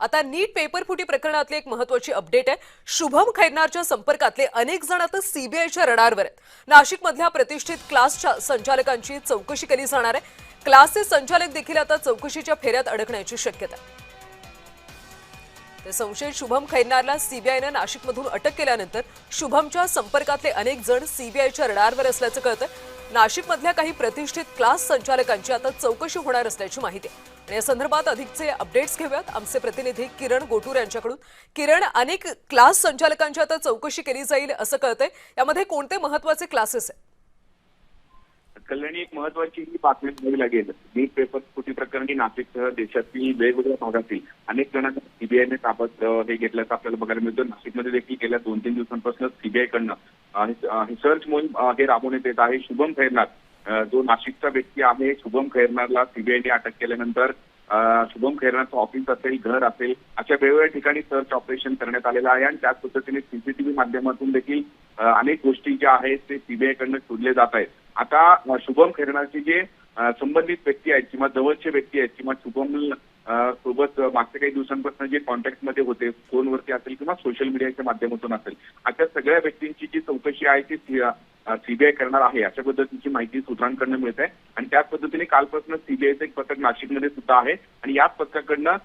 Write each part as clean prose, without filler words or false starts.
आता नीट पेपर फुटी प्रकरणातली एक महत्त्वाची अपडेट आहे। शुभम खैरनारच्या संपर्कातले अनेक जण आता सीबीआयच्या रडारवर आहेत। नाशिकमधल्या प्रतिष्ठित क्लासच्या संचालकांची चौकशी केली जाणार आहे। क्लासचे संचालक देखील आता चौकशीच्या फेऱ्यात अडकण्याची शक्यता आहे। संशयित शुभम खैरनारला सीबीआयने नाशिकमधून अटक केल्यानंतर शुभमच्या संपर्कातले अनेक जण सीबीआयच्या रडारवर असल्याचं कळतं। नाशिकमधल्या काही प्रतिष्ठित क्लास संचालकांची आता चौकशी होणार असल्याची माहिती आहे। या संदर्भात अधिकचे अपडेट्स घेऊयात आमचे प्रतिनिधी किरण गोटूर यांच्याकडून। किरण, अनेक क्लास संचालकांची आता चौकशी केली जाईल असं कळतंय, यामध्ये कोणते महत्त्वाचे क्लासेस आहेत? कल्याणी, एक महत्वाची ही बातमी द्यावी लागेल। नीट पेपर फुटी प्रकरणी नाशिकसह देशातील वेगवेगळ्या भागातील अनेक जणांना सीबीआयने ताब्यात हे घेतल्याचं आपल्याला बघायला मिळतं। नाशिकमध्ये देखील गेल्या 2-3 दिवसांपासून सीबीआयकडनं सर्च मोहीम हे राबवण्यात येत आहे। शुभम खैरनार जो नाशिकचा व्यक्ती आहे, शुभम खैरनारला सीबीआयने अटक केल्यानंतर शुभम खैरनारचं ऑफिस असेल, घर असेल, अशा वेगवेगळ्या ठिकाणी सर्च ऑपरेशन करण्यात आलेलं आहे आणि त्याच पद्धतीने सीसीटीव्ही माध्यमातून देखील अनेक गोष्टी ज्या आहेत ते सीबीआयकडनं शोधले जात आहेत। आता शुभम खैरनारचे जे संबंधित व्यक्ती आहेत किंवा जवळचे व्यक्ती आहेत किंवा शुभम सोबत मागच्या काही दिवसांपासून जे कॉन्टॅक्ट मध्ये होते, फोनवरती असेल किंवा सोशल मीडियाच्या माध्यमातून असेल, अशा सगळ्या व्यक्तींची जी चौकशी आहे ती सीबीआय करणार आहे, अशा पद्धतीची माहिती सूत्रांकडनं मिळत आहे। आणि त्याच पद्धतीने कालपासून सीबीआयचं एक पथक नाशिकमध्ये सुद्धा आहे आणि याच पथकाकडनं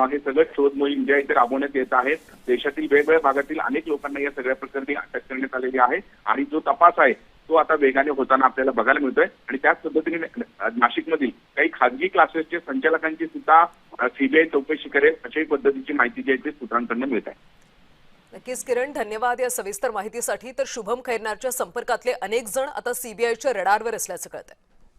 हे सगळं शोध मोहीम ज्या इथे राबवण्यात येत आहेत। देशातील वेगवेगळ्या भागातील अनेक लोकांना या सगळ्या प्रकरणी अटक करण्यात आलेली आहे आणि जो तपास आहे तो आता वेगाने होताना आपल्याला बघायला मिळतोय। आणि त्याच पद्धतीने नाशिकमधील काही खासगी क्लासेसचे संचालकांची सुद्धा सीबीआय चौकशी करेल, अशाही पद्धतीची माहिती जी आहे ती सूत्रांकडून मिळत आहे। नक्कीच किरण, धन्यवाद या सविस्तर माहितीसाठी। तर शुभम खैरनारच्या संपर्कातले अनेक जण आता सीबीआयच्या रडारवर असल्याचं कळतंय।